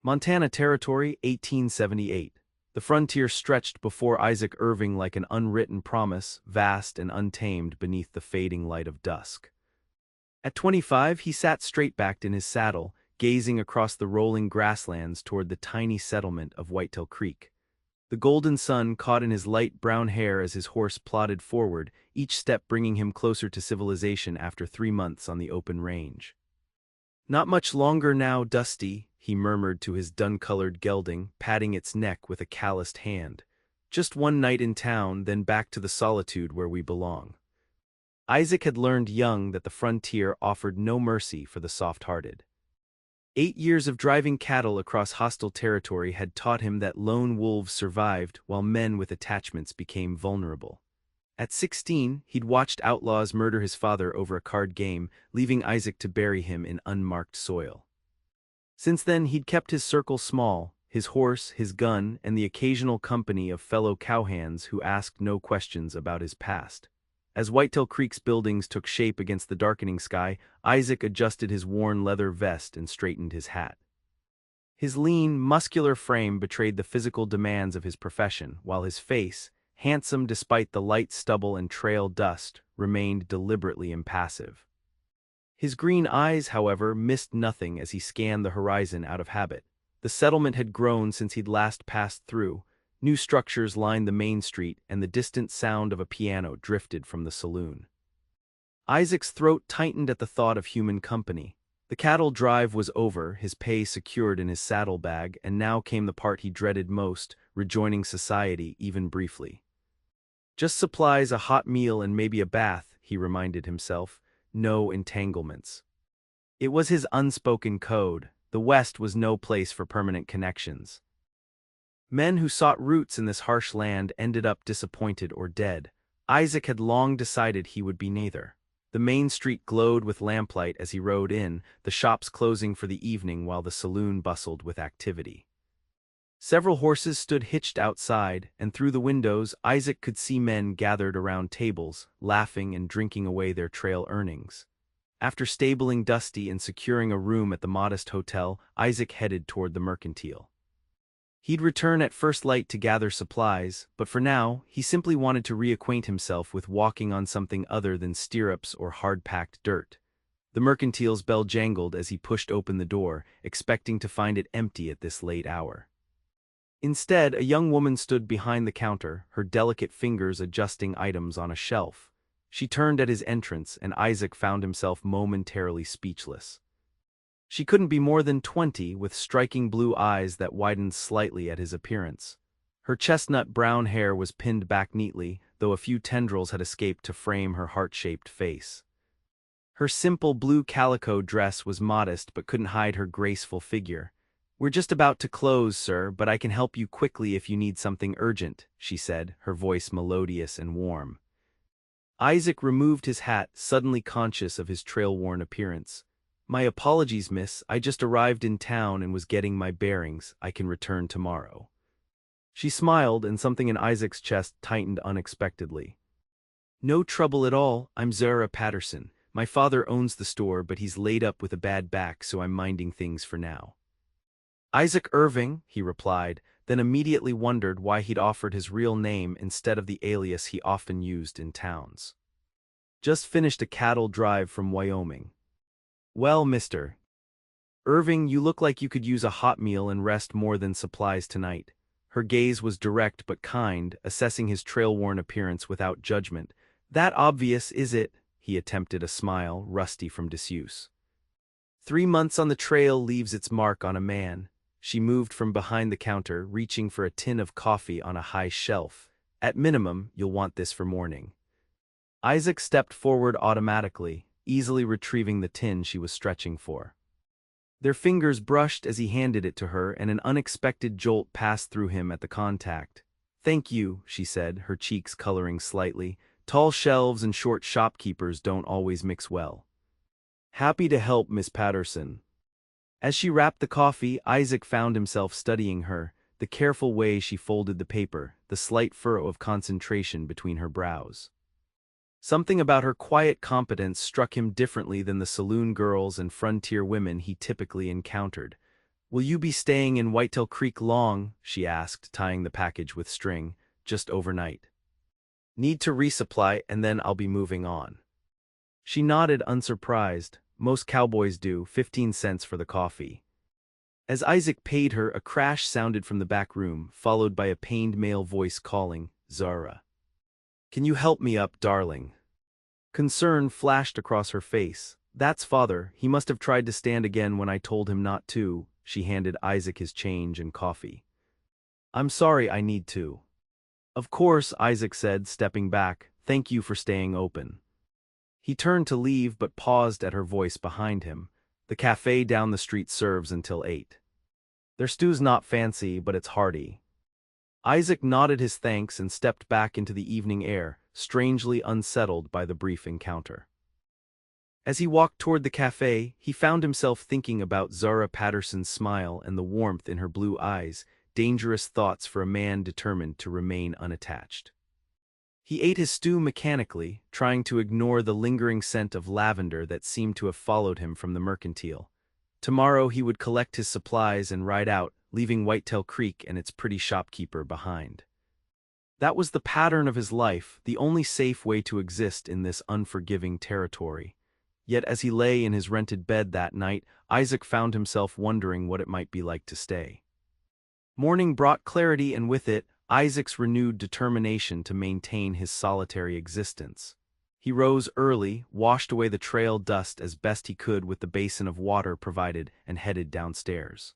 Montana Territory, 1878. The frontier stretched before Isaac Irving like an unwritten promise, vast and untamed beneath the fading light of dusk. At 25, he sat straight-backed in his saddle, gazing across the rolling grasslands toward the tiny settlement of Whitetail Creek. The golden sun caught in his light brown hair as his horse plodded forward, each step bringing him closer to civilization after 3 months on the open range. "Not much longer now, Dusty," he murmured to his dun-colored gelding, patting its neck with a calloused hand. "Just one night in town, then back to the solitude where we belong." Isaac had learned young that the frontier offered no mercy for the soft-hearted. 8 years of driving cattle across hostile territory had taught him that lone wolves survived while men with attachments became vulnerable. At 16, he'd watched outlaws murder his father over a card game, leaving Isaac to bury him in unmarked soil. Since then, he'd kept his circle small, his horse, his gun, and the occasional company of fellow cowhands who asked no questions about his past. As Whitetail Creek's buildings took shape against the darkening sky, Isaac adjusted his worn leather vest and straightened his hat. His lean, muscular frame betrayed the physical demands of his profession, while his face, handsome despite the light stubble and trail dust, remained deliberately impassive. His green eyes, however, missed nothing as he scanned the horizon out of habit. The settlement had grown since he'd last passed through. New structures lined the main street, and the distant sound of a piano drifted from the saloon. Isaac's throat tightened at the thought of human company. The cattle drive was over, his pay secured in his saddlebag, and now came the part he dreaded most, rejoining society even briefly. Just supplies, a hot meal, and maybe a bath, he reminded himself. No entanglements. It was his unspoken code. The West was no place for permanent connections. Men who sought roots in this harsh land ended up disappointed or dead. Isaac had long decided he would be neither. The main street glowed with lamplight as he rode in, the shops closing for the evening while the saloon bustled with activity. Several horses stood hitched outside, and through the windows Isaac could see men gathered around tables, laughing and drinking away their trail earnings. After stabling Dusty and securing a room at the modest hotel, Isaac headed toward the mercantile. He'd return at first light to gather supplies, but for now, he simply wanted to reacquaint himself with walking on something other than stirrups or hard-packed dirt. The mercantile's bell jangled as he pushed open the door, expecting to find it empty at this late hour. Instead, a young woman stood behind the counter, her delicate fingers adjusting items on a shelf. She turned at his entrance, and Isaac found himself momentarily speechless. She couldn't be more than 20, with striking blue eyes that widened slightly at his appearance. Her chestnut brown hair was pinned back neatly, though a few tendrils had escaped to frame her heart-shaped face. Her simple blue calico dress was modest but couldn't hide her graceful figure. "We're just about to close, sir, but I can help you quickly if you need something urgent," she said, her voice melodious and warm. Isaac removed his hat, suddenly conscious of his trail-worn appearance. "My apologies, miss. I just arrived in town and was getting my bearings. I can return tomorrow." She smiled, and something in Isaac's chest tightened unexpectedly. "No trouble at all. I'm Zara Patterson. My father owns the store, but he's laid up with a bad back, so I'm minding things for now." "Isaac Irving," he replied, then immediately wondered why he'd offered his real name instead of the alias he often used in towns. "Just finished a cattle drive from Wyoming." "Well, Mr. Irving, you look like you could use a hot meal and rest more than supplies tonight." Her gaze was direct but kind, assessing his trail-worn appearance without judgment. "That obvious, is it?" He attempted a smile, rusty from disuse. 3 months on the trail leaves its mark on a man." She moved from behind the counter, reaching for a tin of coffee on a high shelf. "At minimum, you'll want this for morning." Isaac stepped forward automatically, easily retrieving the tin she was stretching for. Their fingers brushed as he handed it to her, and an unexpected jolt passed through him at the contact. "Thank you," she said, her cheeks coloring slightly. "Tall shelves and short shopkeepers don't always mix well." "Happy to help, Miss Patterson." As she wrapped the coffee, Isaac found himself studying her, the careful way she folded the paper, the slight furrow of concentration between her brows. Something about her quiet competence struck him differently than the saloon girls and frontier women he typically encountered. "Will you be staying in Whitetail Creek long?" she asked, tying the package with string. "Just overnight. Need to resupply and then I'll be moving on." She nodded, unsurprised. Most cowboys do, 15 cents for the coffee. As Isaac paid her, a crash sounded from the back room, followed by a pained male voice calling, "Zara. Can you help me up, darling?" Concern flashed across her face. "That's father. He must have tried to stand again when I told him not to." She handed Isaac his change and coffee. "I'm sorry, I need to." "Of course," Isaac said, stepping back. "Thank you for staying open." He turned to leave but paused at her voice behind him. "The cafe down the street serves until 8. Their stew's not fancy, but it's hearty." Isaac nodded his thanks and stepped back into the evening air, strangely unsettled by the brief encounter. As he walked toward the cafe, he found himself thinking about Zara Patterson's smile and the warmth in her blue eyes, dangerous thoughts for a man determined to remain unattached. He ate his stew mechanically, trying to ignore the lingering scent of lavender that seemed to have followed him from the mercantile. Tomorrow he would collect his supplies and ride out, leaving Whitetail Creek and its pretty shopkeeper behind. That was the pattern of his life, the only safe way to exist in this unforgiving territory. Yet as he lay in his rented bed that night, Isaac found himself wondering what it might be like to stay. Morning brought clarity, and with it, Isaac's renewed determination to maintain his solitary existence. He rose early, washed away the trail dust as best he could with the basin of water provided, and headed downstairs.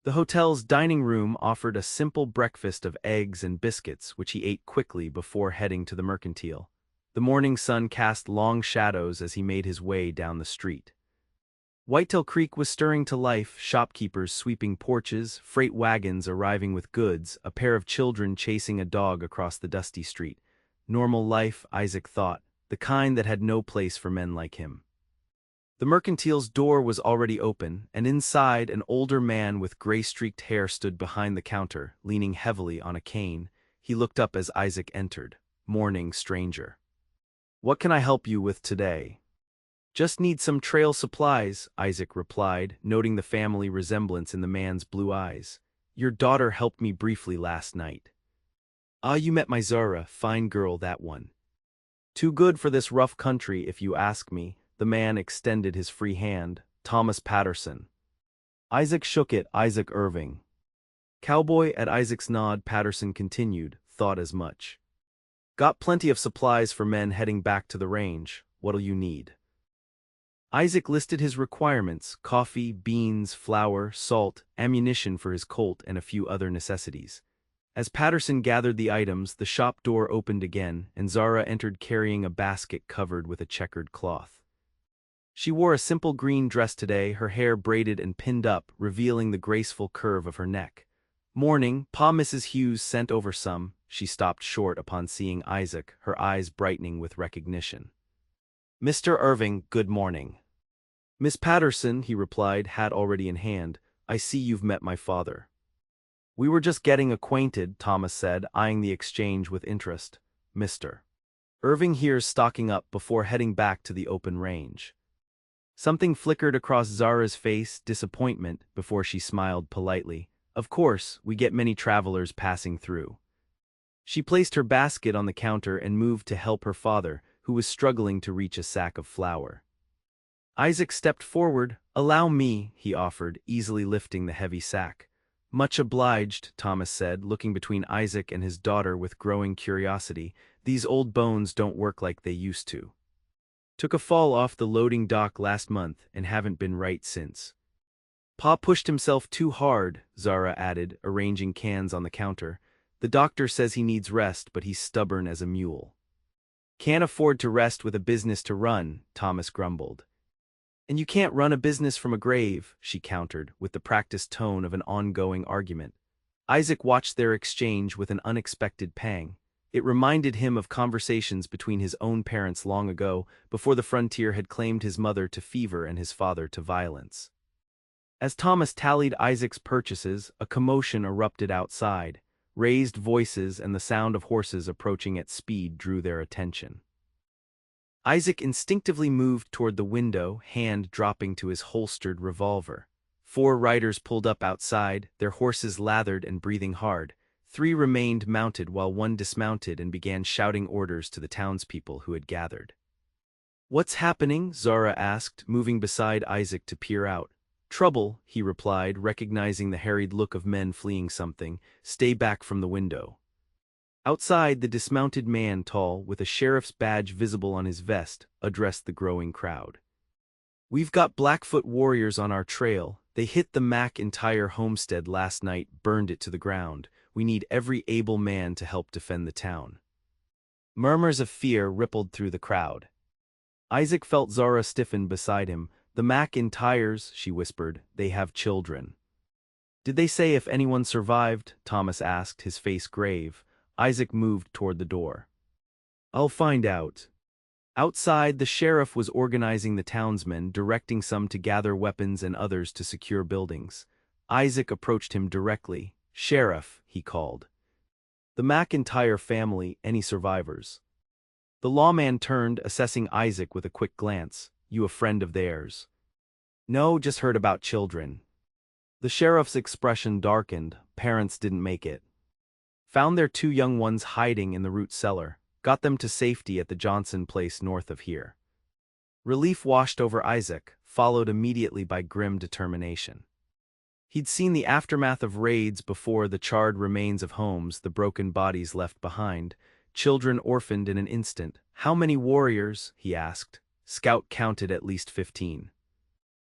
The hotel's dining room offered a simple breakfast of eggs and biscuits, which he ate quickly before heading to the mercantile. The morning sun cast long shadows as he made his way down the street. Whitetail Creek was stirring to life, shopkeepers sweeping porches, freight wagons arriving with goods, a pair of children chasing a dog across the dusty street. Normal life, Isaac thought, the kind that had no place for men like him. The mercantile's door was already open, and inside an older man with gray-streaked hair stood behind the counter, leaning heavily on a cane. He looked up as Isaac entered. "Morning, stranger. What can I help you with today?" "Just need some trail supplies," Isaac replied, noting the family resemblance in the man's blue eyes. "Your daughter helped me briefly last night." "Ah, you met my Zara, fine girl that one. Too good for this rough country if you ask me." The man extended his free hand. "Thomas Patterson." Isaac shook it. "Isaac Irving." Cowboy. At Isaac's nod, Patterson continued, "Thought as much. Got plenty of supplies for men heading back to the range. What'll you need?" Isaac listed his requirements: coffee, beans, flour, salt, ammunition for his Colt, and a few other necessities. As Patterson gathered the items, the shop door opened again, and Zara entered carrying a basket covered with a checkered cloth. She wore a simple green dress today, her hair braided and pinned up, revealing the graceful curve of her neck. "Morning, Pa." Mrs. Hughes sent over some. She stopped short upon seeing Isaac, her eyes brightening with recognition. "Mr. Irving, good morning." "Miss Patterson," he replied, hat already in hand. "I see you've met my father." "We were just getting acquainted," Thomas said, eyeing the exchange with interest. "Mr. Irving here's stocking up before heading back to the open range." Something flickered across Zara's face, disappointment, before she smiled politely. "Of course, we get many travelers passing through." She placed her basket on the counter and moved to help her father, who was struggling to reach a sack of flour. Isaac stepped forward. "Allow me," he offered, easily lifting the heavy sack. "Much obliged," Thomas said, looking between Isaac and his daughter with growing curiosity. "These old bones don't work like they used to. Took a fall off the loading dock last month and haven't been right since." "Pa pushed himself too hard," Zara added, arranging cans on the counter. "The doctor says he needs rest, but he's stubborn as a mule." "Can't afford to rest with a business to run," Thomas grumbled. "And you can't run a business from a grave," she countered, with the practiced tone of an ongoing argument. Isaac watched their exchange with an unexpected pang. It reminded him of conversations between his own parents long ago, before the frontier had claimed his mother to fever and his father to violence. As Thomas tallied Isaac's purchases, a commotion erupted outside. Raised voices and the sound of horses approaching at speed drew their attention. Isaac instinctively moved toward the window, hand dropping to his holstered revolver. 4 riders pulled up outside, their horses lathered and breathing hard. 3 remained mounted while 1 dismounted and began shouting orders to the townspeople who had gathered. "What's happening?" Zara asked, moving beside Isaac to peer out. "Trouble," he replied, recognizing the harried look of men fleeing something. "Stay back from the window." Outside, the dismounted man, tall, with a sheriff's badge visible on his vest, addressed the growing crowd. "We've got Blackfoot warriors on our trail. They hit the McIntyre homestead last night, burned it to the ground. We need every able man to help defend the town." Murmurs of fear rippled through the crowd. Isaac felt Zara stiffen beside him. "The McIntyres," she whispered, "they have children." "Did they say if anyone survived?" Thomas asked, his face grave. Isaac moved toward the door. "I'll find out." Outside, the sheriff was organizing the townsmen, directing some to gather weapons and others to secure buildings. Isaac approached him directly. "Sheriff," he called. "The McIntyre family, any survivors?" The lawman turned, assessing Isaac with a quick glance. "You a friend of theirs?" "No, just heard about children." The sheriff's expression darkened. "Parents didn't make it. Found their 2 young ones hiding in the root cellar. Got them to safety at the Johnson place north of here." Relief washed over Isaac, followed immediately by grim determination. He'd seen the aftermath of raids before, the charred remains of homes, the broken bodies left behind, children orphaned in an instant. "How many warriors?" he asked. Scout counted at least 15.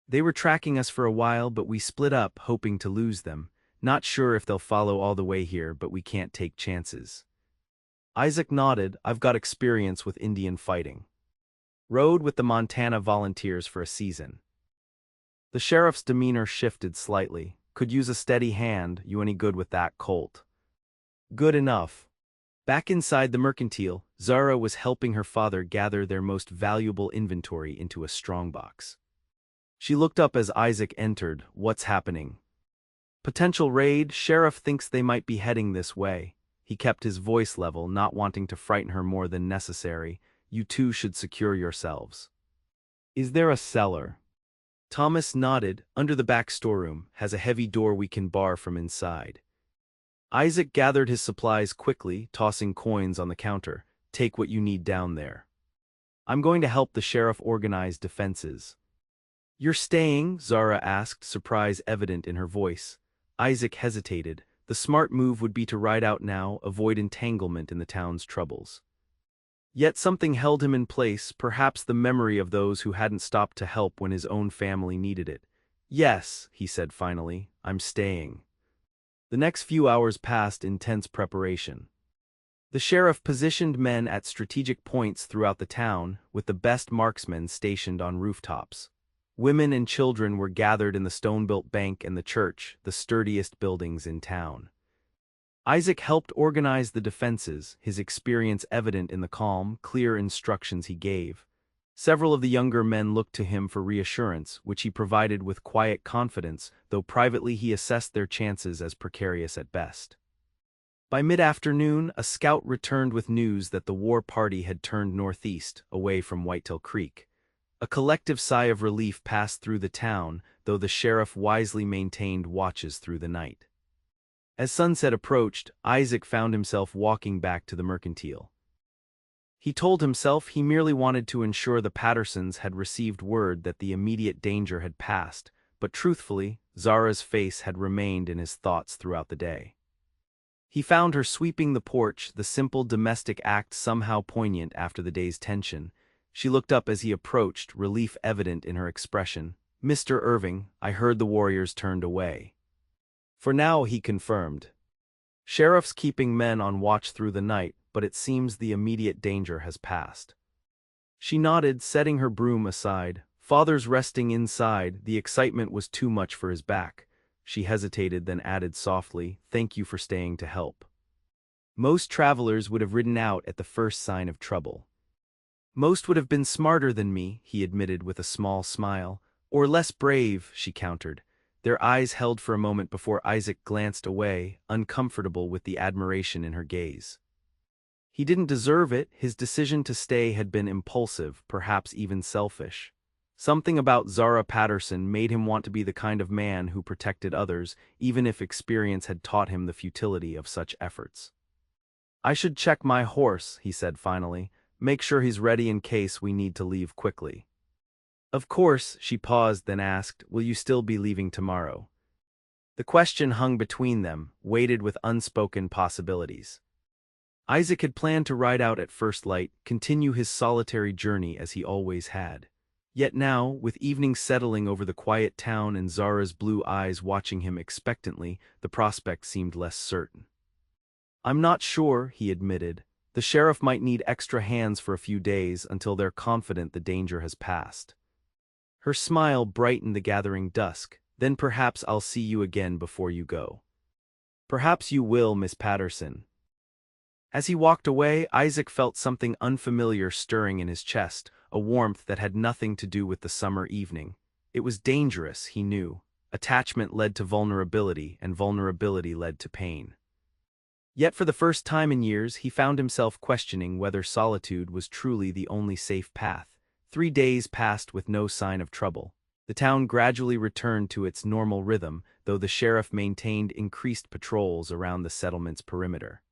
"They were tracking us for a while, but we split up, hoping to lose them. Not sure if they'll follow all the way here, but we can't take chances." Isaac nodded. "I've got experience with Indian fighting. Rode with the Montana Volunteers for a season." The sheriff's demeanor shifted slightly. "Could use a steady hand. You any good with that, Colt?" "Good enough." Back inside the mercantile, Zara was helping her father gather their most valuable inventory into a strongbox. She looked up as Isaac entered. "What's happening?" "Potential raid. Sheriff thinks they might be heading this way." He kept his voice level, not wanting to frighten her more than necessary. "You 2 should secure yourselves." "Is there a cellar?" Thomas nodded. "Under the back storeroom. Has a heavy door we can bar from inside." Isaac gathered his supplies quickly, tossing coins on the counter. "Take what you need down there. I'm going to help the sheriff organize defenses." "You're staying?" Zara asked, surprise evident in her voice. Isaac hesitated. The smart move would be to ride out now, avoid entanglement in the town's troubles. Yet something held him in place, perhaps the memory of those who hadn't stopped to help when his own family needed it. "Yes," he said finally, "I'm staying." The next few hours passed in tense preparation. The sheriff positioned men at strategic points throughout the town, with the best marksmen stationed on rooftops. Women and children were gathered in the stone-built bank and the church, the sturdiest buildings in town. Isaac helped organize the defenses, his experience evident in the calm, clear instructions he gave. Several of the younger men looked to him for reassurance, which he provided with quiet confidence, though privately he assessed their chances as precarious at best. By mid-afternoon, a scout returned with news that the war party had turned northeast, away from Whitetail Creek. A collective sigh of relief passed through the town, though the sheriff wisely maintained watches through the night. As sunset approached, Isaac found himself walking back to the mercantile. He told himself he merely wanted to ensure the Pattersons had received word that the immediate danger had passed, but truthfully, Zara's face had remained in his thoughts throughout the day. He found her sweeping the porch, the simple domestic act somehow poignant after the day's tension. She looked up as he approached, relief evident in her expression. "Mr. Irving, I heard the warriors turned away." "For now," he confirmed. "Sheriff's keeping men on watch through the night, but it seems the immediate danger has passed." She nodded, setting her broom aside. "Father's resting inside. The excitement was too much for his back." She hesitated, then added softly, "Thank you for staying to help." Most travelers would have ridden out at the first sign of trouble. "Most would have been smarter than me," he admitted with a small smile. "Or less brave," she countered. Their eyes held for a moment before Isaac glanced away, uncomfortable with the admiration in her gaze. He didn't deserve it. His decision to stay had been impulsive, perhaps even selfish. Something about Zara Patterson made him want to be the kind of man who protected others, even if experience had taught him the futility of such efforts. "I should check my horse," he said finally. "Make sure he's ready in case we need to leave quickly." "Of course," she paused, then asked, "Will you still be leaving tomorrow?" The question hung between them, weighted with unspoken possibilities. Isaac had planned to ride out at first light, continue his solitary journey as he always had. Yet now, with evening settling over the quiet town and Zara's blue eyes watching him expectantly, the prospect seemed less certain. "I'm not sure," he admitted. "The sheriff might need extra hands for a few days until they're confident the danger has passed." Her smile brightened the gathering dusk. "Then perhaps I'll see you again before you go." "Perhaps you will, Miss Patterson." As he walked away, Isaac felt something unfamiliar stirring in his chest, a warmth that had nothing to do with the summer evening. It was dangerous, he knew. Attachment led to vulnerability, and vulnerability led to pain. Yet for the first time in years, he found himself questioning whether solitude was truly the only safe path. 3 days passed with no sign of trouble. The town gradually returned to its normal rhythm, though the sheriff maintained increased patrols around the settlement's perimeter.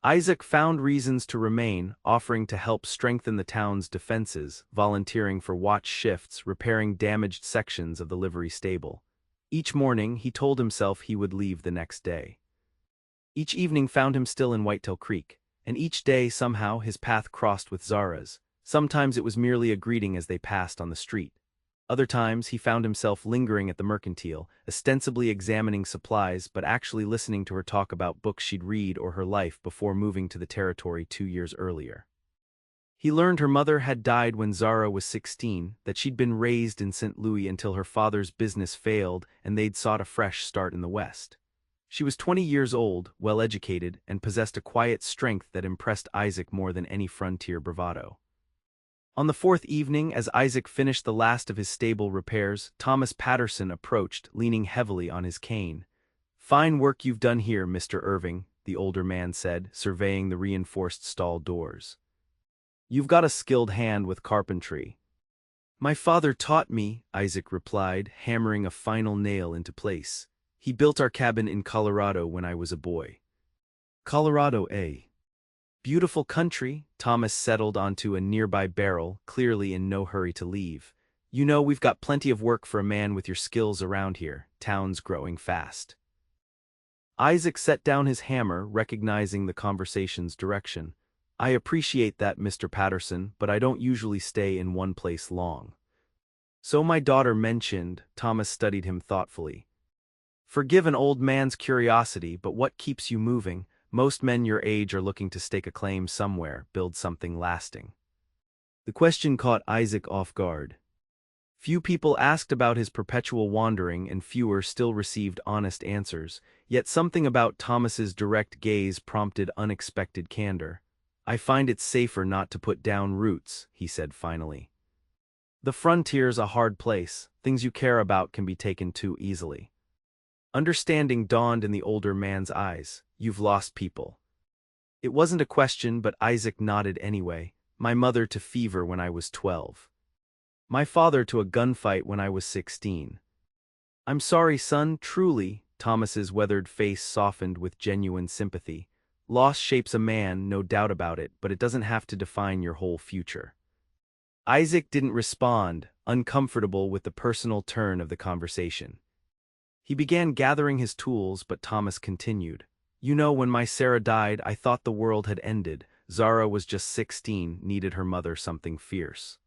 Isaac found reasons to remain, offering to help strengthen the town's defenses, volunteering for watch shifts, repairing damaged sections of the livery stable. Each morning, he told himself he would leave the next day. Each evening found him still in Whitetail Creek, and each day, somehow, his path crossed with Zara's. Sometimes it was merely a greeting as they passed on the street. Other times, he found himself lingering at the mercantile, ostensibly examining supplies but actually listening to her talk about books she'd read or her life before moving to the territory 2 years earlier. He learned her mother had died when Zara was 16, that she'd been raised in St. Louis until her father's business failed and they'd sought a fresh start in the West. She was 20 years old, well-educated, and possessed a quiet strength that impressed Isaac more than any frontier bravado. On the fourth evening, as Isaac finished the last of his stable repairs, Thomas Patterson approached, leaning heavily on his cane. "Fine work you've done here, Mr. Irving," the older man said, surveying the reinforced stall doors. "You've got a skilled hand with carpentry." "My father taught me," Isaac replied, hammering a final nail into place. "He built our cabin in Colorado when I was a boy." "Colorado, eh? Beautiful country." Thomas settled onto a nearby barrel, clearly in no hurry to leave. "You know, we've got plenty of work for a man with your skills around here. Town's growing fast." Isaac set down his hammer, recognizing the conversation's direction. "I appreciate that, Mr. Patterson, but I don't usually stay in one place long." "So my daughter mentioned." Thomas studied him thoughtfully. "Forgive an old man's curiosity, but what keeps you moving? Most men your age are looking to stake a claim somewhere, build something lasting." The question caught Isaac off guard. Few people asked about his perpetual wandering and fewer still received honest answers, yet something about Thomas's direct gaze prompted unexpected candor. "I find it safer not to put down roots," he said finally. "The frontier's a hard place. Things you care about can be taken too easily." Understanding dawned in the older man's eyes. "You've lost people." It wasn't a question, but Isaac nodded anyway. "My mother to fever when I was 12. My father to a gunfight when I was 16. "I'm sorry, son, truly." Thomas's weathered face softened with genuine sympathy. "Loss shapes a man, no doubt about it, but it doesn't have to define your whole future." Isaac didn't respond, uncomfortable with the personal turn of the conversation. He began gathering his tools, but Thomas continued. "You know, when my Sarah died, I thought the world had ended. Zara was just 16, needed her mother something fierce.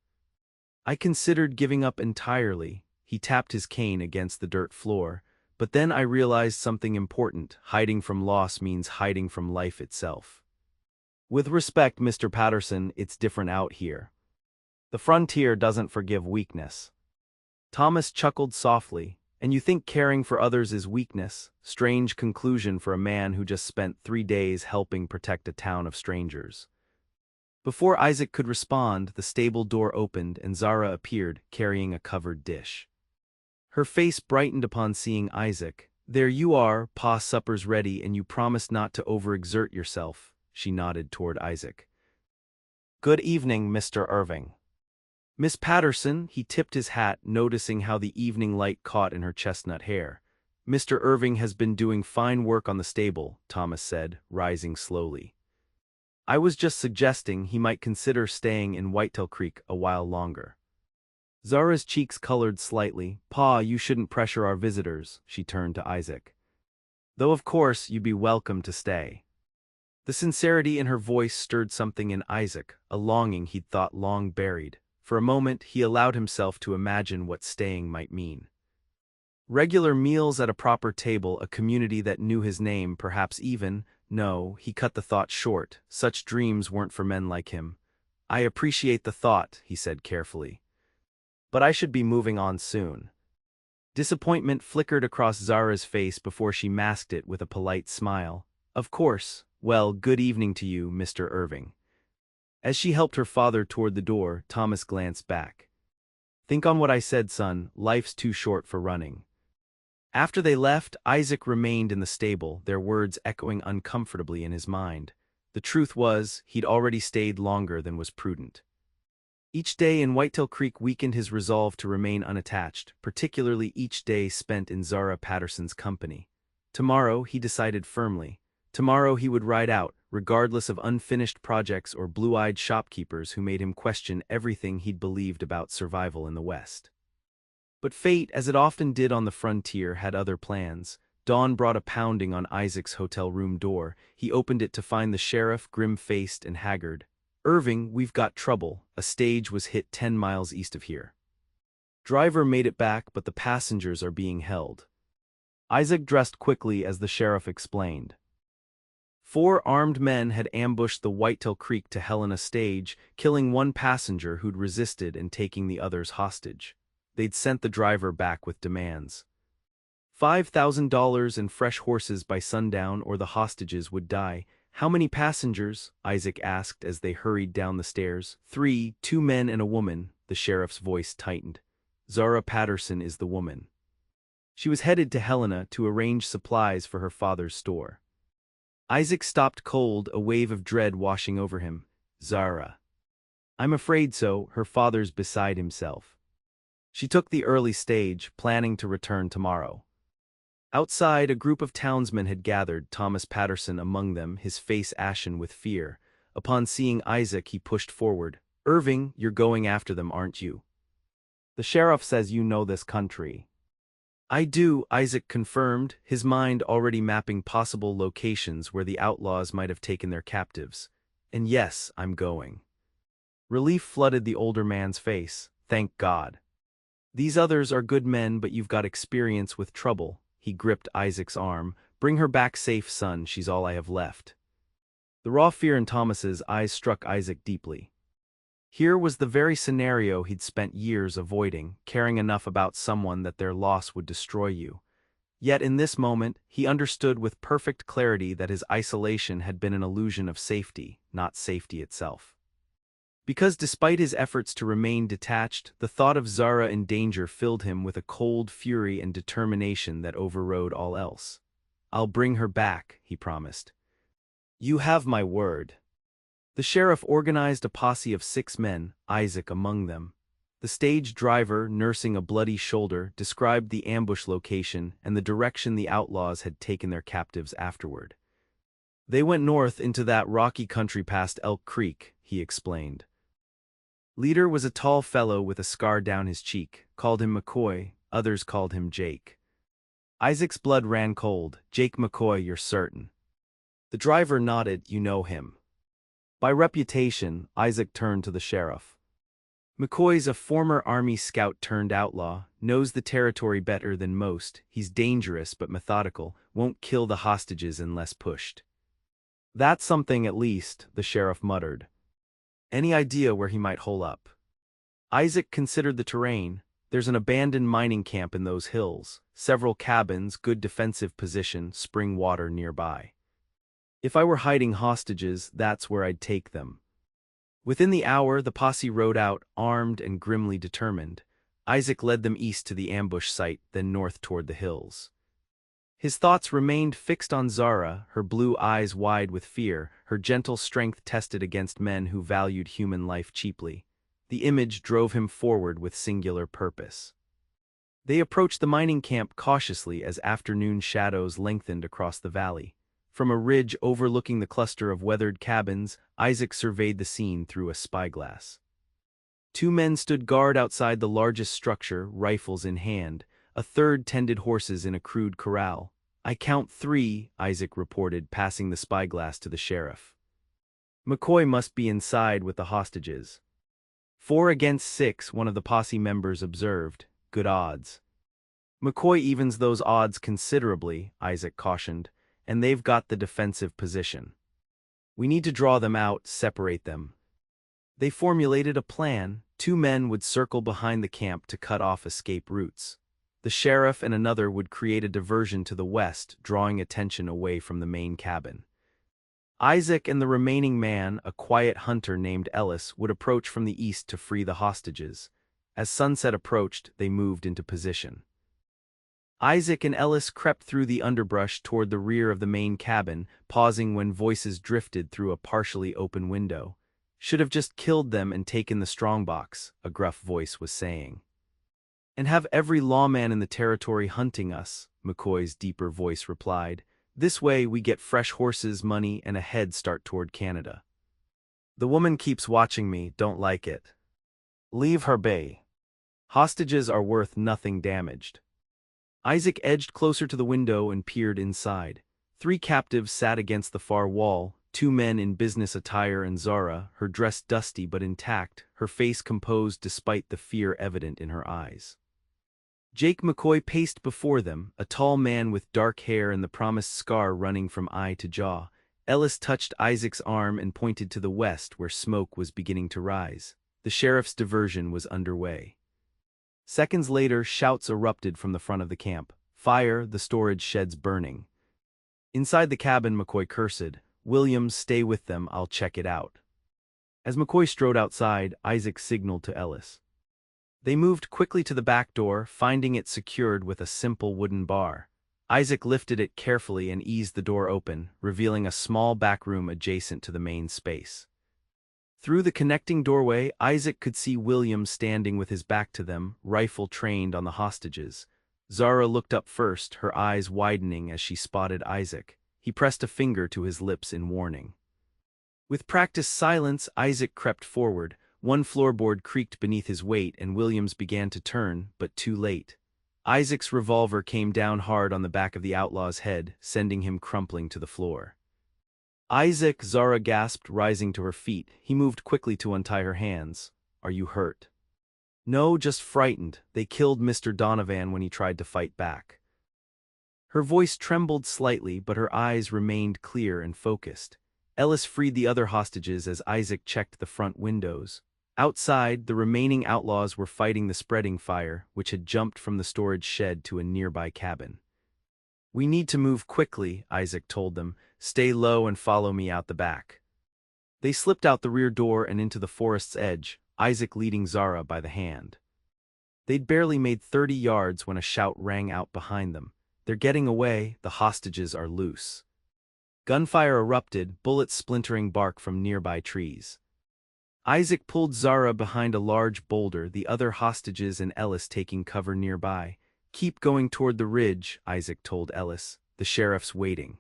I considered giving up entirely." He tapped his cane against the dirt floor. "But then I realized something important. Hiding from loss means hiding from life itself. With respect, Mr. Patterson, it's different out here. The frontier doesn't forgive weakness." Thomas chuckled softly. "And you think caring for others is weakness? Strange conclusion for a man who just spent 3 days helping protect a town of strangers." Before Isaac could respond, the stable door opened and Zara appeared, carrying a covered dish. Her face brightened upon seeing Isaac. "There you are, Pa, supper's ready, and you promised not to overexert yourself." She nodded toward Isaac. "Good evening, Mr. Irving." Miss Patterson, he tipped his hat, noticing how the evening light caught in her chestnut hair. Mr. Irving has been doing fine work on the stable, Thomas said, rising slowly. I was just suggesting he might consider staying in Whitetail Creek a while longer. Zara's cheeks colored slightly. Pa, you shouldn't pressure our visitors, she turned to Isaac. Though of course you'd be welcome to stay. The sincerity in her voice stirred something in Isaac, a longing he'd thought long buried. For a moment he allowed himself to imagine what staying might mean. Regular meals at a proper table, a community that knew his name, perhaps even— No, he cut the thought short, such dreams weren't for men like him. I appreciate the thought, he said carefully. But I should be moving on soon. Disappointment flickered across Zara's face before she masked it with a polite smile. Of course. Well, good evening to you, Mr. Irving. As she helped her father toward the door, Thomas glanced back. Think on what I said, son, life's too short for running. After they left, Isaac remained in the stable, their words echoing uncomfortably in his mind. The truth was, he'd already stayed longer than was prudent. Each day in Whitetail Creek weakened his resolve to remain unattached, particularly each day spent in Zara Patterson's company. Tomorrow, he decided firmly. Tomorrow he would ride out, regardless of unfinished projects or blue-eyed shopkeepers who made him question everything he'd believed about survival in the West. But fate, as it often did on the frontier, had other plans. Dawn brought a pounding on Isaac's hotel room door. He opened it to find the sheriff, grim-faced and haggard. Irving, we've got trouble. A stage was hit 10 miles east of here. Driver made it back, but the passengers are being held. Isaac dressed quickly as the sheriff explained. 4 armed men had ambushed the Whitetail Creek to Helena stage, killing 1 passenger who'd resisted and taking the others hostage. They'd sent the driver back with demands. $5,000 and fresh horses by sundown or the hostages would die. How many passengers? Isaac asked as they hurried down the stairs. 3, 2 men and a woman, the sheriff's voice tightened. Zara Patterson is the woman. She was headed to Helena to arrange supplies for her father's store. Isaac stopped cold, a wave of dread washing over him. Zara. I'm afraid so, her father's beside himself. She took the early stage, planning to return tomorrow. Outside, a group of townsmen had gathered, Thomas Patterson among them, his face ashen with fear. Upon seeing Isaac, he pushed forward. Irving, you're going after them, aren't you? The sheriff says you know this country. I do, Isaac confirmed, his mind already mapping possible locations where the outlaws might have taken their captives. And yes, I'm going. Relief flooded the older man's face. Thank God. These others are good men, but you've got experience with trouble. He gripped Isaac's arm. Bring her back safe, son, she's all I have left. The raw fear in Thomas's eyes struck Isaac deeply. Here was the very scenario he'd spent years avoiding, caring enough about someone that their loss would destroy you. Yet in this moment, he understood with perfect clarity that his isolation had been an illusion of safety, not safety itself. Because despite his efforts to remain detached, the thought of Zara in danger filled him with a cold fury and determination that overrode all else. I'll bring her back, he promised. You have my word. The sheriff organized a posse of 6 men, Isaac among them. The stage driver, nursing a bloody shoulder, described the ambush location and the direction the outlaws had taken their captives afterward. They went north into that rocky country past Elk Creek, he explained. Leader was a tall fellow with a scar down his cheek, called him McCoy, others called him Jake. Isaac's blood ran cold. Jake McCoy, you're certain? The driver nodded. You know him. By reputation, Isaac turned to the sheriff. McCoy's a former Army scout turned outlaw, knows the territory better than most, he's dangerous but methodical, won't kill the hostages unless pushed. That's something at least, the sheriff muttered. Any idea where he might hole up? Isaac considered the terrain. There's an abandoned mining camp in those hills, several cabins, good defensive position, spring water nearby. If I were hiding hostages, that's where I'd take them. Within the hour, the posse rode out, armed and grimly determined. Isaac led them east to the ambush site, then north toward the hills. His thoughts remained fixed on Zara, her blue eyes wide with fear, her gentle strength tested against men who valued human life cheaply. The image drove him forward with singular purpose. They approached the mining camp cautiously as afternoon shadows lengthened across the valley. From a ridge overlooking the cluster of weathered cabins, Isaac surveyed the scene through a spyglass. Two men stood guard outside the largest structure, rifles in hand. A third tended horses in a crude corral. "I count 3, Isaac reported, passing the spyglass to the sheriff. "McCoy must be inside with the hostages." 4 against 6, one of the posse members observed. "Good odds." "McCoy evens those odds considerably," Isaac cautioned, "and they've got the defensive position. We need to draw them out, separate them." They formulated a plan. 2 men would circle behind the camp to cut off escape routes. The sheriff and another would create a diversion to the west, drawing attention away from the main cabin. Isaac and the remaining man, a quiet hunter named Ellis, would approach from the east to free the hostages. As sunset approached, they moved into position. Isaac and Ellis crept through the underbrush toward the rear of the main cabin, pausing when voices drifted through a partially open window. "Should have just killed them and taken the strongbox," a gruff voice was saying. "And have every lawman in the territory hunting us," McCoy's deeper voice replied. "This way we get fresh horses, money, and a head start toward Canada." "The woman keeps watching me, don't like it." "Leave her be. Hostages are worth nothing damaged." Isaac edged closer to the window and peered inside. 3 captives sat against the far wall, 2 men in business attire and Zara, her dress dusty but intact, her face composed despite the fear evident in her eyes. Jake McCoy paced before them, a tall man with dark hair and the promised scar running from eye to jaw. Ellis touched Isaac's arm and pointed to the west where smoke was beginning to rise. The sheriff's diversion was underway. Seconds later, shouts erupted from the front of the camp. "Fire, the storage shed's burning." Inside the cabin, McCoy cursed. "Williams, stay with them, I'll check it out." As McCoy strode outside, Isaac signaled to Ellis. They moved quickly to the back door, finding it secured with a simple wooden bar. Isaac lifted it carefully and eased the door open, revealing a small back room adjacent to the main space. Through the connecting doorway, Isaac could see William standing with his back to them, rifle trained on the hostages. Zara looked up first, her eyes widening as she spotted Isaac. He pressed a finger to his lips in warning. With practiced silence, Isaac crept forward. One floorboard creaked beneath his weight and Williams began to turn, but too late. Isaac's revolver came down hard on the back of the outlaw's head, sending him crumpling to the floor. "Isaac," Zara gasped, rising to her feet. He moved quickly to untie her hands. "Are you hurt?" "No, just frightened. They killed Mr. Donovan when he tried to fight back." Her voice trembled slightly, but her eyes remained clear and focused. Ellis freed the other hostages as Isaac checked the front windows. Outside, the remaining outlaws were fighting the spreading fire, which had jumped from the storage shed to a nearby cabin. "We need to move quickly," Isaac told them. "Stay low and follow me out the back." They slipped out the rear door and into the forest's edge, Isaac leading Zara by the hand. They'd barely made 30 yards when a shout rang out behind them. "They're getting away, the hostages are loose." Gunfire erupted, bullets splintering bark from nearby trees. Isaac pulled Zara behind a large boulder, the other hostages and Ellis taking cover nearby. "Keep going toward the ridge," Isaac told Ellis. "The sheriff's waiting."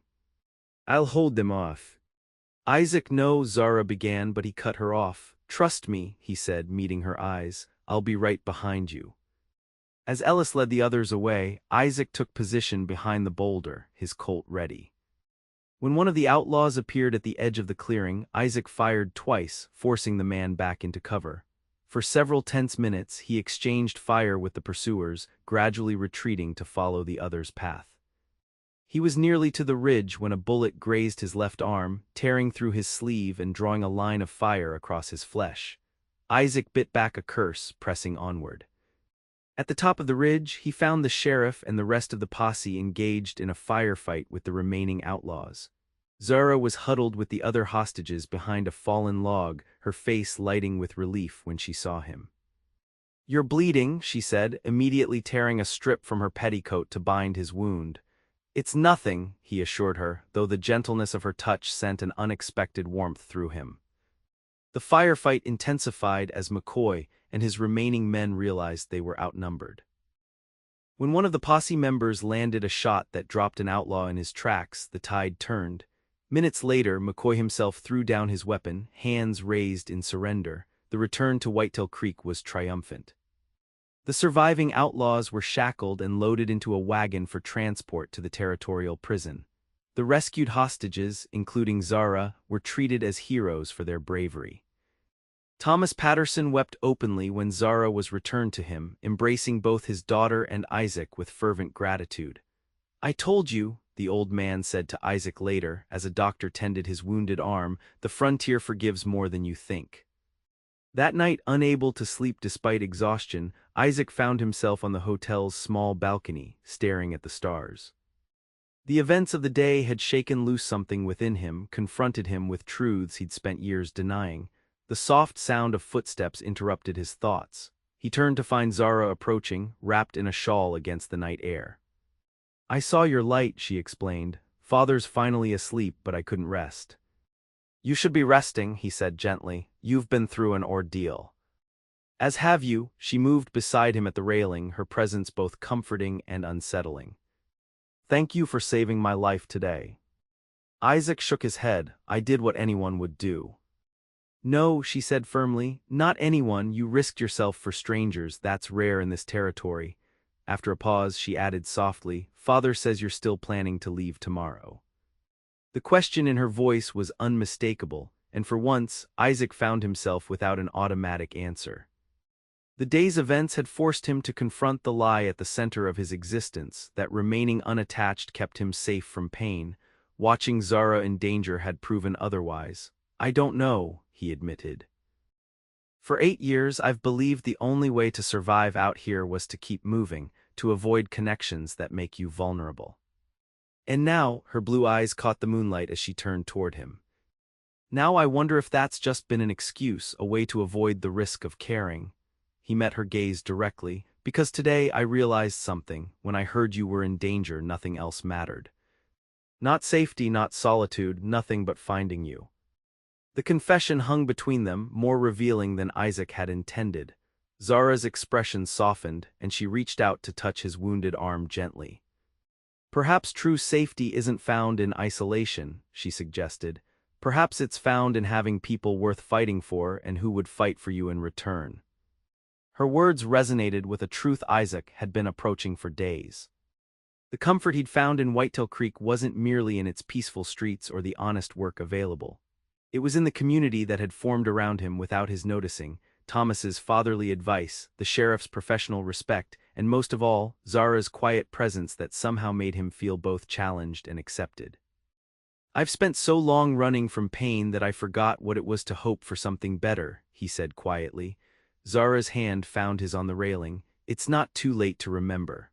"I'll hold them off." "Isaac, no," Zara began, but he cut her off. "Trust me," he said, meeting her eyes. "I'll be right behind you." As Ellis led the others away, Isaac took position behind the boulder, his Colt ready. When one of the outlaws appeared at the edge of the clearing, Isaac fired twice, forcing the man back into cover. For several tense minutes, he exchanged fire with the pursuers, gradually retreating to follow the other's path. He was nearly to the ridge when a bullet grazed his left arm, tearing through his sleeve and drawing a line of fire across his flesh. Isaac bit back a curse, pressing onward. At the top of the ridge, he found the sheriff and the rest of the posse engaged in a firefight with the remaining outlaws. Zara was huddled with the other hostages behind a fallen log, her face lighting with relief when she saw him. "You're bleeding," she said, immediately tearing a strip from her petticoat to bind his wound. "It's nothing," he assured her, though the gentleness of her touch sent an unexpected warmth through him. The firefight intensified as McCoy and his remaining men realized they were outnumbered. When one of the posse members landed a shot that dropped an outlaw in his tracks, the tide turned. Minutes later, McCoy himself threw down his weapon, hands raised in surrender. The return to Whitetail Creek was triumphant. The surviving outlaws were shackled and loaded into a wagon for transport to the territorial prison. The rescued hostages, including Zara, were treated as heroes for their bravery. Thomas Patterson wept openly when Zara was returned to him, embracing both his daughter and Isaac with fervent gratitude. "I told you," the old man said to Isaac later, as a doctor tended his wounded arm, "the frontier forgives more than you think." That night, unable to sleep despite exhaustion, Isaac found himself on the hotel's small balcony, staring at the stars. The events of the day had shaken loose something within him, confronted him with truths he'd spent years denying. The soft sound of footsteps interrupted his thoughts. He turned to find Zara approaching, wrapped in a shawl against the night air. "I saw your light," she explained. "Father's finally asleep, but I couldn't rest." "You should be resting," he said gently. "You've been through an ordeal." "As have you." She moved beside him at the railing, her presence both comforting and unsettling. "Thank you for saving my life today." Isaac shook his head. "I did what anyone would do." "No," she said firmly, "not anyone. You risked yourself for strangers. That's rare in this territory." After a pause, she added softly, "Father says you're still planning to leave tomorrow." The question in her voice was unmistakable, and for once, Isaac found himself without an automatic answer. The day's events had forced him to confront the lie at the center of his existence, that remaining unattached kept him safe from pain. Watching Zara in danger had proven otherwise. "I don't know," he admitted. "For 8 years I've believed the only way to survive out here was to keep moving, to avoid connections that make you vulnerable." And now, her blue eyes caught the moonlight as she turned toward him. "Now I wonder if that's just been an excuse, a way to avoid the risk of caring." He met her gaze directly. "Because today I realized something. When I heard you were in danger, nothing else mattered. Not safety, not solitude, nothing but finding you." The confession hung between them, more revealing than Isaac had intended. Zara's expression softened, and she reached out to touch his wounded arm gently. "Perhaps true safety isn't found in isolation," she suggested. "Perhaps it's found in having people worth fighting for and who would fight for you in return." Her words resonated with a truth Isaac had been approaching for days. The comfort he'd found in Whitetail Creek wasn't merely in its peaceful streets or the honest work available. It was in the community that had formed around him without his noticing: Thomas's fatherly advice, the sheriff's professional respect, and most of all, Zara's quiet presence that somehow made him feel both challenged and accepted. "I've spent so long running from pain that I forgot what it was to hope for something better," he said quietly. Zara's hand found his on the railing. "It's not too late to remember."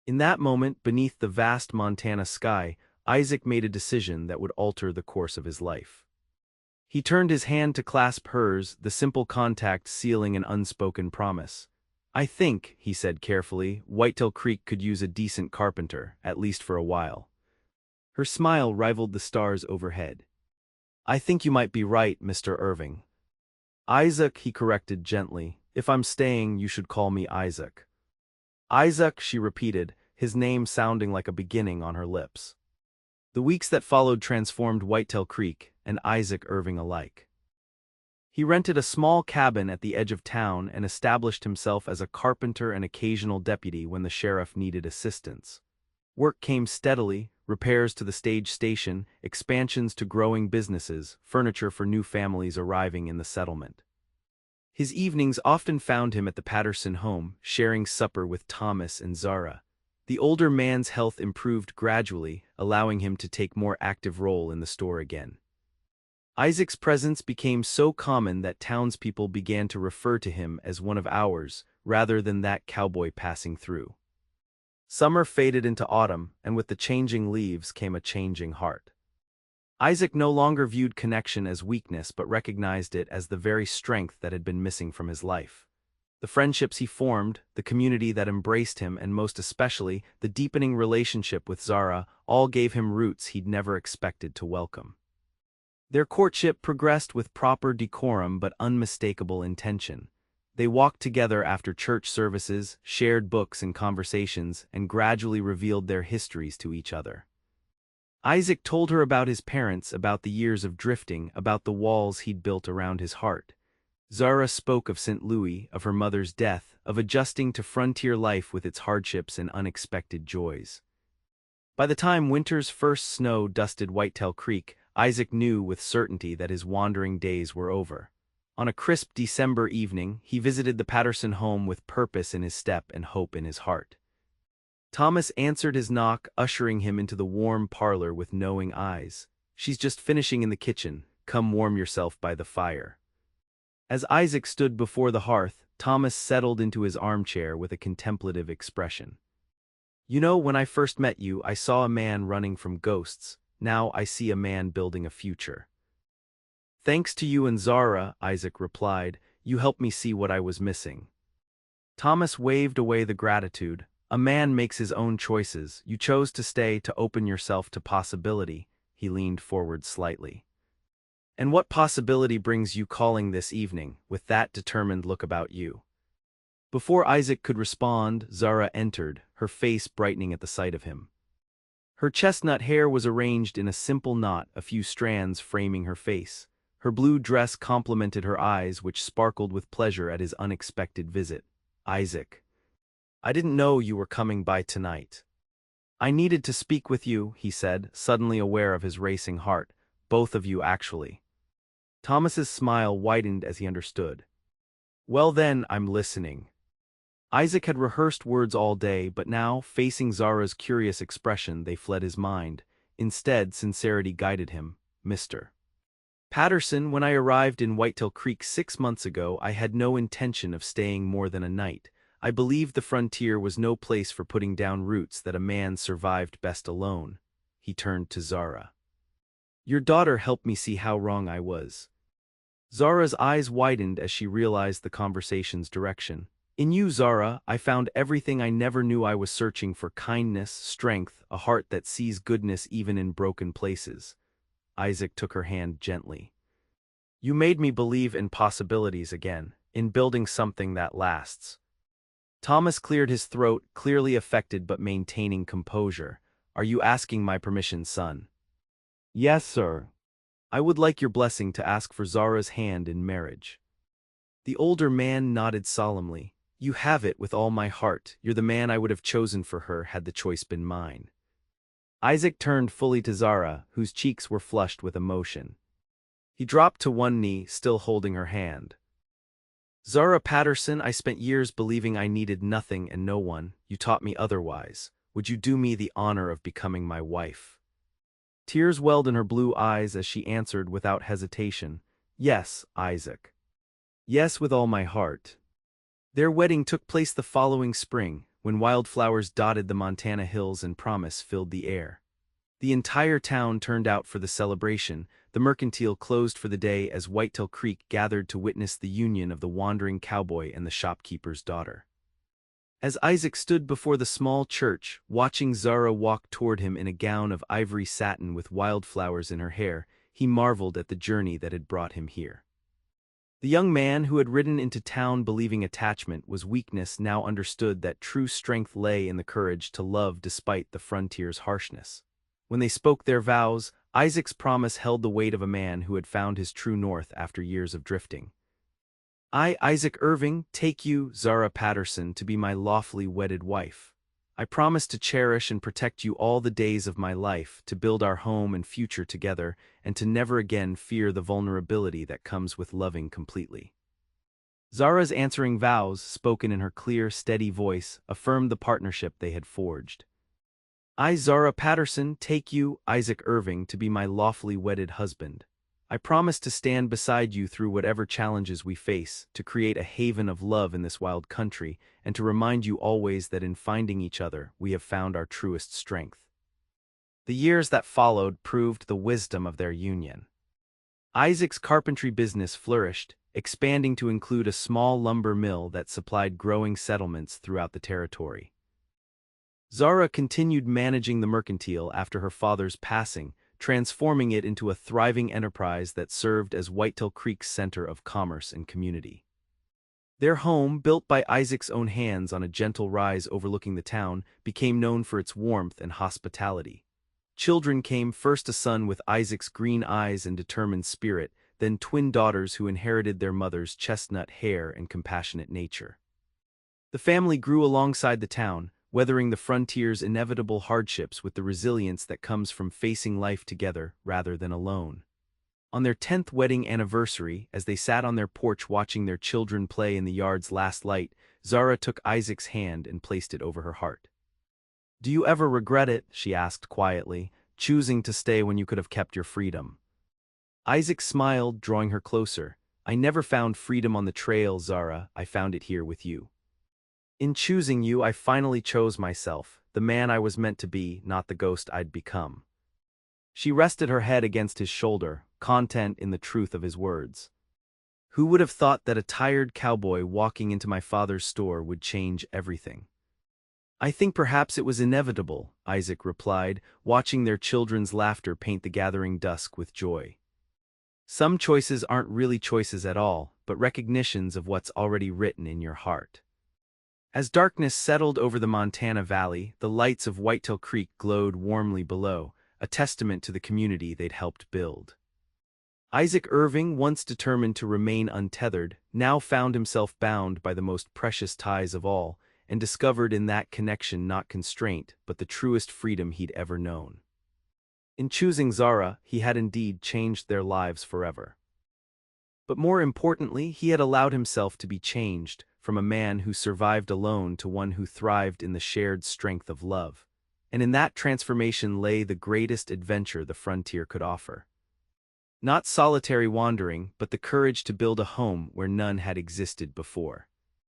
In that moment, beneath the vast Montana sky, Isaac made a decision that would alter the course of his life. He turned his hand to clasp hers, the simple contact sealing an unspoken promise. "I think," he said carefully, "Whitetail Creek could use a decent carpenter, at least for a while." Her smile rivaled the stars overhead. "I think you might be right, Mr. Irving." "Isaac," he corrected gently. "If I'm staying, you should call me Isaac." "Isaac," she repeated, his name sounding like a beginning on her lips. The weeks that followed transformed Whitetail Creek and Isaac Irving alike. He rented a small cabin at the edge of town and established himself as a carpenter and occasional deputy when the sheriff needed assistance. Work came steadily: repairs to the stage station, expansions to growing businesses, furniture for new families arriving in the settlement. His evenings often found him at the Patterson home, sharing supper with Thomas and Zara. The older man's health improved gradually, allowing him to take more active role in the store again. Isaac's presence became so common that townspeople began to refer to him as one of ours, rather than that cowboy passing through. Summer faded into autumn, and with the changing leaves came a changing heart. Isaac no longer viewed connection as weakness but recognized it as the very strength that had been missing from his life. The friendships he formed, the community that embraced him, and most especially, the deepening relationship with Zara, all gave him roots he'd never expected to welcome. Their courtship progressed with proper decorum but unmistakable intention. They walked together after church services, shared books and conversations, and gradually revealed their histories to each other. Isaac told her about his parents, about the years of drifting, about the walls he'd built around his heart. Zara spoke of St. Louis, of her mother's death, of adjusting to frontier life with its hardships and unexpected joys. By the time winter's first snow dusted Whitetail Creek, Isaac knew with certainty that his wandering days were over. On a crisp December evening, he visited the Patterson home with purpose in his step and hope in his heart. Thomas answered his knock, ushering him into the warm parlor with knowing eyes. "She's just finishing in the kitchen. Come warm yourself by the fire." As Isaac stood before the hearth, Thomas settled into his armchair with a contemplative expression. "You know, when I first met you, I saw a man running from ghosts. Now I see a man building a future." "Thanks to you and Zara," Isaac replied, "you helped me see what I was missing." Thomas waved away the gratitude. "A man makes his own choices. You chose to stay, to open yourself to possibility." He leaned forward slightly. "And what possibility brings you calling this evening, with that determined look about you?" Before Isaac could respond, Zara entered, her face brightening at the sight of him. Her chestnut hair was arranged in a simple knot, a few strands framing her face. Her blue dress complemented her eyes, which sparkled with pleasure at his unexpected visit. "Isaac, I didn't know you were coming by tonight." "I needed to speak with you," he said, suddenly aware of his racing heart. "Both of you, actually." Thomas's smile widened as he understood. "Well then, I'm listening." Isaac had rehearsed words all day, but now, facing Zara's curious expression, they fled his mind. Instead, sincerity guided him. "Mr. Patterson, when I arrived in Whitetail Creek 6 months ago, I had no intention of staying more than a night. I believed the frontier was no place for putting down roots, that a man survived best alone." He turned to Zara. "Your daughter helped me see how wrong I was." Zara's eyes widened as she realized the conversation's direction. "In you, Zara, I found everything I never knew I was searching for: kindness, strength, a heart that sees goodness even in broken places." Isaac took her hand gently. "You made me believe in possibilities again, in building something that lasts." Thomas cleared his throat, clearly affected but maintaining composure. "Are you asking my permission, son?" "Yes, sir. I would like your blessing to ask for Zara's hand in marriage." The older man nodded solemnly. "You have it with all my heart. You're the man I would have chosen for her had the choice been mine." Isaac turned fully to Zara, whose cheeks were flushed with emotion. He dropped to one knee, still holding her hand. "Zara Patterson, I spent years believing I needed nothing and no one. You taught me otherwise. Would you do me the honor of becoming my wife?" Tears welled in her blue eyes as she answered without hesitation, "Yes, Isaac. Yes, with all my heart." Their wedding took place the following spring, when wildflowers dotted the Montana hills and promise filled the air. The entire town turned out for the celebration. The mercantile closed for the day as Whitetail Creek gathered to witness the union of the wandering cowboy and the shopkeeper's daughter. As Isaac stood before the small church, watching Zara walk toward him in a gown of ivory satin with wildflowers in her hair, he marveled at the journey that had brought him here. The young man who had ridden into town believing attachment was weakness now understood that true strength lay in the courage to love despite the frontier's harshness. When they spoke their vows, Isaac's promise held the weight of a man who had found his true north after years of drifting. "I, Isaac Irving, take you, Zara Patterson, to be my lawfully wedded wife. I promise to cherish and protect you all the days of my life, to build our home and future together, and to never again fear the vulnerability that comes with loving completely." Zara's answering vows, spoken in her clear, steady voice, affirmed the partnership they had forged. "I, Zara Patterson, take you, Isaac Irving, to be my lawfully wedded husband. I promise to stand beside you through whatever challenges we face, to create a haven of love in this wild country, and to remind you always that in finding each other, we have found our truest strength." The years that followed proved the wisdom of their union. Isaac's carpentry business flourished, expanding to include a small lumber mill that supplied growing settlements throughout the territory. Zara continued managing the mercantile after her father's passing, transforming it into a thriving enterprise that served as Whitetail Creek's center of commerce and community. Their home, built by Isaac's own hands on a gentle rise overlooking the town, became known for its warmth and hospitality. Children came, first a son with Isaac's green eyes and determined spirit, then twin daughters who inherited their mother's chestnut hair and compassionate nature. The family grew alongside the town, weathering the frontier's inevitable hardships with the resilience that comes from facing life together rather than alone. On their 10th wedding anniversary, as they sat on their porch watching their children play in the yard's last light, Zara took Isaac's hand and placed it over her heart. "Do you ever regret it?" she asked quietly, "choosing to stay when you could have kept your freedom?" Isaac smiled, drawing her closer. "I never found freedom on the trail, Zara. I found it here with you. In choosing you, I finally chose myself, the man I was meant to be, not the ghost I'd become." She rested her head against his shoulder, content in the truth of his words. "Who would have thought that a tired cowboy walking into my father's store would change everything?" "I think perhaps it was inevitable," Isaac replied, watching their children's laughter paint the gathering dusk with joy. "Some choices aren't really choices at all, but recognitions of what's already written in your heart." As darkness settled over the Montana Valley, the lights of Whitetail Creek glowed warmly below, a testament to the community they'd helped build. Isaac Irving, once determined to remain untethered, now found himself bound by the most precious ties of all, and discovered in that connection not constraint, but the truest freedom he'd ever known. In choosing Zara, he had indeed changed their lives forever. But more importantly, he had allowed himself to be changed, from a man who survived alone to one who thrived in the shared strength of love. And in that transformation lay the greatest adventure the frontier could offer. Not solitary wandering, but the courage to build a home where none had existed before.